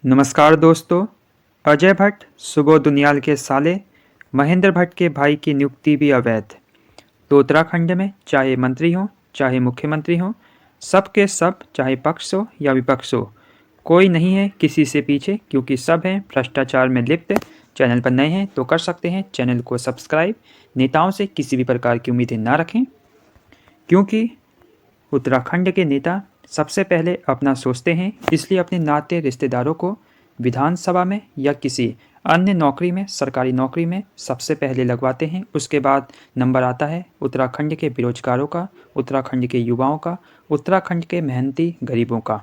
नमस्कार दोस्तों। अजय भट्ट सुबोध उनियाल के साले महेंद्र भट्ट के भाई की नियुक्ति भी अवैध। तो उत्तराखंड में चाहे मंत्री हो चाहे मुख्यमंत्री हो, सब के सब, चाहे पक्ष हो या विपक्ष हो, कोई नहीं है किसी से पीछे, क्योंकि सब हैं भ्रष्टाचार में लिप्त। चैनल पर नए हैं तो कर सकते हैं चैनल को सब्सक्राइब। नेताओं से किसी भी प्रकार की उम्मीदें ना रखें, क्योंकि उत्तराखंड के नेता सबसे पहले अपना सोचते हैं, इसलिए अपने नाते रिश्तेदारों को विधानसभा में या किसी अन्य नौकरी में, सरकारी नौकरी में सबसे पहले लगवाते हैं। उसके बाद नंबर आता है उत्तराखंड के बेरोजगारों का, उत्तराखंड के युवाओं का, उत्तराखंड के मेहनती गरीबों का,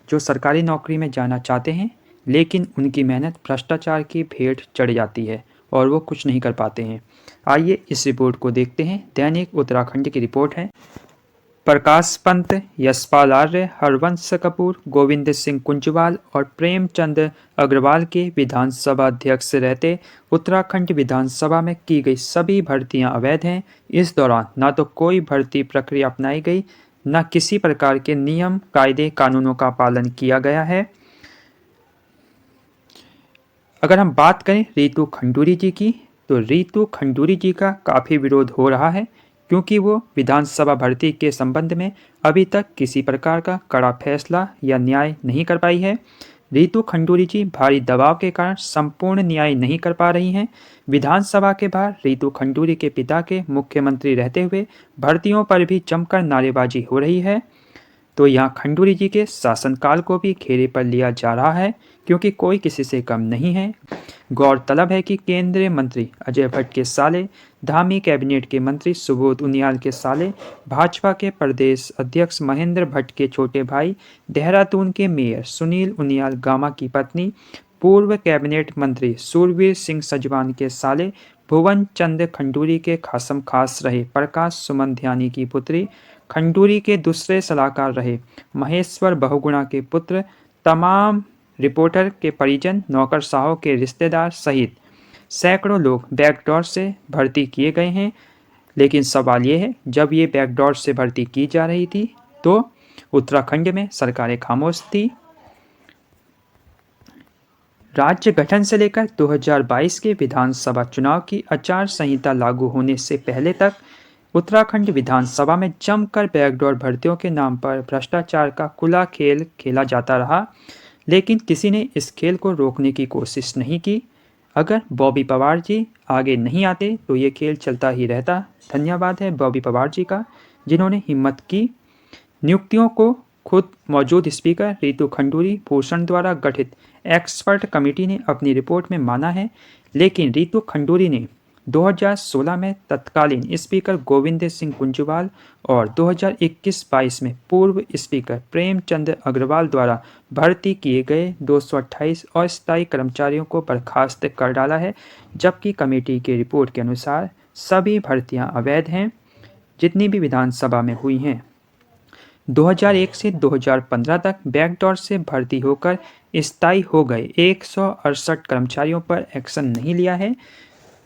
जो सरकारी नौकरी में जाना चाहते हैं लेकिन उनकी मेहनत भ्रष्टाचार की भेंट चढ़ जाती है और वो कुछ नहीं कर पाते हैं। आइए इस रिपोर्ट को देखते हैं। दैनिक उत्तराखंड की रिपोर्ट है। प्रकाश पंत, यशपाल आर्य, हरवंश कपूर, गोविंद सिंह कुंजवाल और प्रेमचंद अग्रवाल के विधानसभा अध्यक्ष रहते उत्तराखंड विधानसभा में की गई सभी भर्तियां अवैध हैं। इस दौरान न तो कोई भर्ती प्रक्रिया अपनाई गई, न किसी प्रकार के नियम, कायदे, कानूनों का पालन किया गया है। अगर हम बात करें रितु खंडूरी जी की, तो रितु खंडूरी जी का काफ़ी विरोध हो रहा है, क्योंकि वो विधानसभा भर्ती के संबंध में अभी तक किसी प्रकार का कड़ा फैसला या न्याय नहीं कर पाई है। रितु खंडूरी जी भारी दबाव के कारण संपूर्ण न्याय नहीं कर पा रही हैं। विधानसभा के बाहर रितु खंडूरी के पिता के मुख्यमंत्री रहते हुए भर्तियों पर भी जमकर नारेबाजी हो रही है। तो यहाँ खंडूरी जी के शासनकाल को भी घेरे पर लिया जा रहा है, क्योंकि कोई किसी से कम नहीं है। गौरतलब है कि केंद्रीय मंत्री अजय भट्ट के साले, धामी कैबिनेट के मंत्री सुबोध उनियाल के साले, भाजपा के प्रदेश अध्यक्ष महेंद्र भट्ट के छोटे भाई, देहरादून के मेयर सुनील उनियाल गामा की पत्नी, पूर्व कैबिनेट मंत्री सूरवीर सिंह सजवान के साले, भुवन चंद खंडूरी के खासम खास रहे प्रकाश सुमन ध्यानी की पुत्री, खंडूरी के दूसरे सलाहकार रहे महेश्वर बहुगुणा के पुत्र, तमाम रिपोर्टर के परिजन, नौकरशाहों के रिश्तेदार सहित सैकड़ों लोग बैकडोर से भर्ती किए गए हैं। लेकिन सवाल ये है, जब ये बैकडोर से भर्ती की जा रही थी तो उत्तराखंड में सरकारें खामोश थी। राज्य गठन से लेकर 2022 के विधानसभा चुनाव की आचार संहिता लागू होने से पहले तक उत्तराखंड विधानसभा में जमकर बैकडोर भर्तियों के नाम पर भ्रष्टाचार का खुला खेल खेला जाता रहा, लेकिन किसी ने इस खेल को रोकने की कोशिश नहीं की। अगर बॉबी पवार जी आगे नहीं आते तो ये खेल चलता ही रहता। धन्यवाद है बॉबी पवार जी का, जिन्होंने हिम्मत की। नियुक्तियों को खुद मौजूद स्पीकर रितु खंडूरी भूषण द्वारा गठित एक्सपर्ट कमेटी ने अपनी रिपोर्ट में माना है, लेकिन रितु खंडूरी ने 2016 में तत्कालीन स्पीकर गोविंद सिंह कुंजवाल और 2021-22 में पूर्व स्पीकर प्रेमचंद अग्रवाल द्वारा भर्ती किए गए 228 अस्थायी कर्मचारियों को बर्खास्त कर डाला है, जबकि कमेटी की रिपोर्ट के अनुसार सभी भर्तियां अवैध हैं, जितनी भी विधानसभा में हुई हैं। 2001 से 2015 तक बैकडोर से भर्ती होकर स्थायी हो गए 168 कर्मचारियों पर एक्शन नहीं लिया है।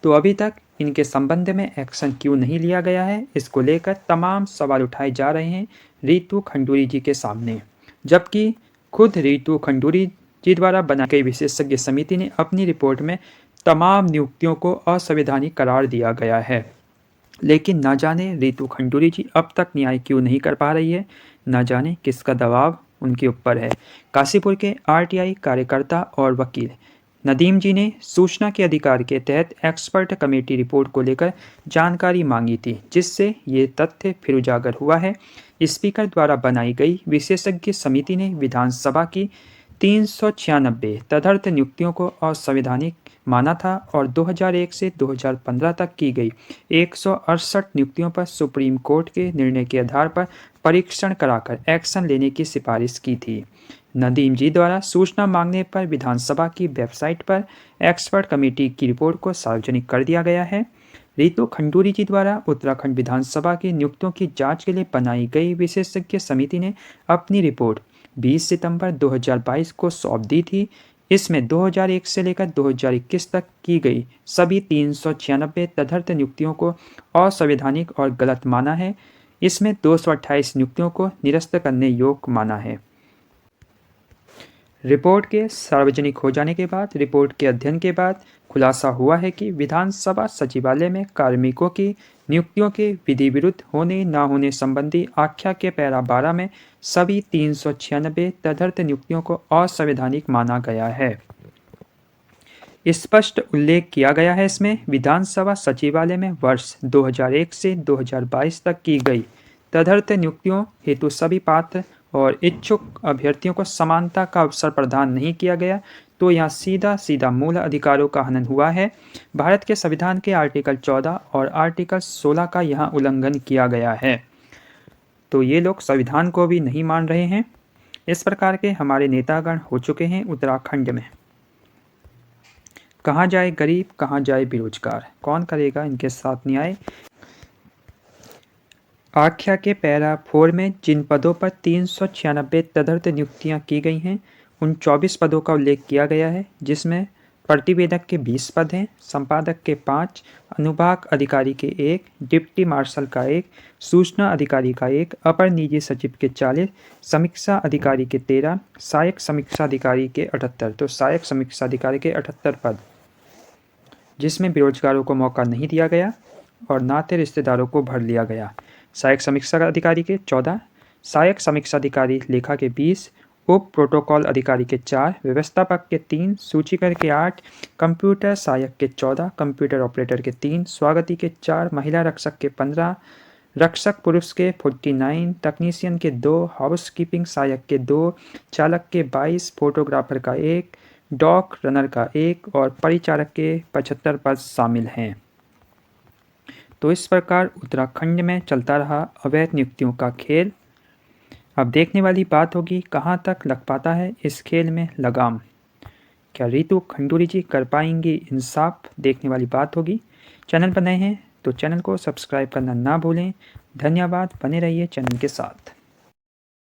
तो अभी तक इनके संबंध में एक्शन क्यों नहीं लिया गया है, इसको लेकर तमाम सवाल उठाए जा रहे हैं रितु खंडूरी जी के सामने। जबकि खुद रितु खंडूरी जी द्वारा बनाई गई विशेषज्ञ समिति ने अपनी रिपोर्ट में तमाम नियुक्तियों को असंवैधानिक करार दिया गया है। लेकिन न जाने रितु खंडूरी जी अब तक न्याय क्यों नहीं कर पा रही है, न जाने किसका दबाव उनके ऊपर है। काशीपुर के आरटीआई कार्यकर्ता और वकील नदीम जी ने सूचना के अधिकार के तहत एक्सपर्ट कमेटी रिपोर्ट को लेकर जानकारी मांगी थी, जिससे ये तथ्य फिर उजागर हुआ है। स्पीकर द्वारा बनाई गई विशेषज्ञ समिति ने विधानसभा की 396 तदर्थ नियुक्तियों को असंवैधानिक माना था और 2001 से 2015 तक की गई 168 नियुक्तियों पर सुप्रीम कोर्ट के निर्णय के आधार पर परीक्षण कराकर एक्शन लेने की सिफारिश की थी। नदीम जी द्वारा सूचना मांगने पर विधानसभा की वेबसाइट पर एक्सपर्ट कमेटी की रिपोर्ट को सार्वजनिक कर दिया गया है। रितु खंडूरी जी द्वारा उत्तराखंड विधानसभा की नियुक्तियों की जांच के लिए बनाई गई विशेषज्ञ समिति ने अपनी रिपोर्ट 20 सितंबर 2022 को सौंप दी थी। इसमें 2001 से लेकर 2021 तक की गई सभी 396 तदर्थ नियुक्तियों को असंवैधानिक और गलत माना है। इसमें 228 नियुक्तियों को निरस्त करने योग्य माना है। रिपोर्ट के सार्वजनिक हो जाने के बाद रिपोर्ट के अध्ययन के बाद खुलासा हुआ है कि विधानसभा सचिवालय में कार्मिकों की नियुक्तियों के विधि विरुद्ध होने न होने संबंधी आख्या के पैरा 12 में सभी 396 तदर्थ नियुक्तियों को असंवैधानिक माना गया है। स्पष्ट उल्लेख किया गया है इसमें विधानसभा सचिवालय में वर्ष 2001 से 2022 तक की गई तदर्थ नियुक्तियों हेतु सभी पात्र और इच्छुक अभ्यर्थियों को समानता का अवसर प्रदान नहीं किया गया, तो यहाँ सीधा सीधा मूल अधिकारों का हनन हुआ है। भारत के संविधान के आर्टिकल 14 और आर्टिकल 16 का यहाँ उल्लंघन किया गया है। तो ये लोग संविधान को भी नहीं मान रहे हैं। इस प्रकार के हमारे नेतागण हो चुके हैं उत्तराखंड में। कहाँ जाए गरीब, कहाँ जाए बेरोजगार, कौन करेगा इनके साथ न्याय। आख्या के पैरा 4 में जिन पदों पर 396 तदर्थ नियुक्तियां की गई हैं उन 24 पदों का उल्लेख किया गया है, जिसमें प्रतिवेदक के 20 पद हैं, संपादक के 5, अनुभाग अधिकारी के 1, डिप्टी मार्शल का 1, सूचना अधिकारी का 1, अपर निजी सचिव के 40, समीक्षा अधिकारी के 13, सहायक समीक्षा अधिकारी के 78। तो सहायक समीक्षा अधिकारी के 78 पद, जिसमें बेरोजगारों को मौका नहीं दिया गया और नाते रिश्तेदारों को भर लिया गया। सहायक समीक्षा अधिकारी के 14, सहायक समीक्षा अधिकारी लेखा के 20, उप प्रोटोकॉल अधिकारी के 4, व्यवस्थापक के 3, सूचीकर के 8, कंप्यूटर सहायक के 14, कंप्यूटर ऑपरेटर के 3, स्वागती के 4, महिला रक्षक के 15, रक्षक पुरुष के 49, तकनीशियन के 2, हाउसकीपिंग सहायक के 2, चालक के 22, फोटोग्राफर का 1, डॉक रनर का 1 और परिचारक के 75 पद शामिल हैं। तो इस प्रकार उत्तराखंड में चलता रहा अवैध नियुक्तियों का खेल। अब देखने वाली बात होगी कहाँ तक लग पाता है इस खेल में लगाम। क्या रितु खंडूरी जी कर पाएंगी इंसाफ, देखने वाली बात होगी। चैनल पर नए हैं तो चैनल को सब्सक्राइब करना ना भूलें। धन्यवाद, बने रहिए चैनल के साथ।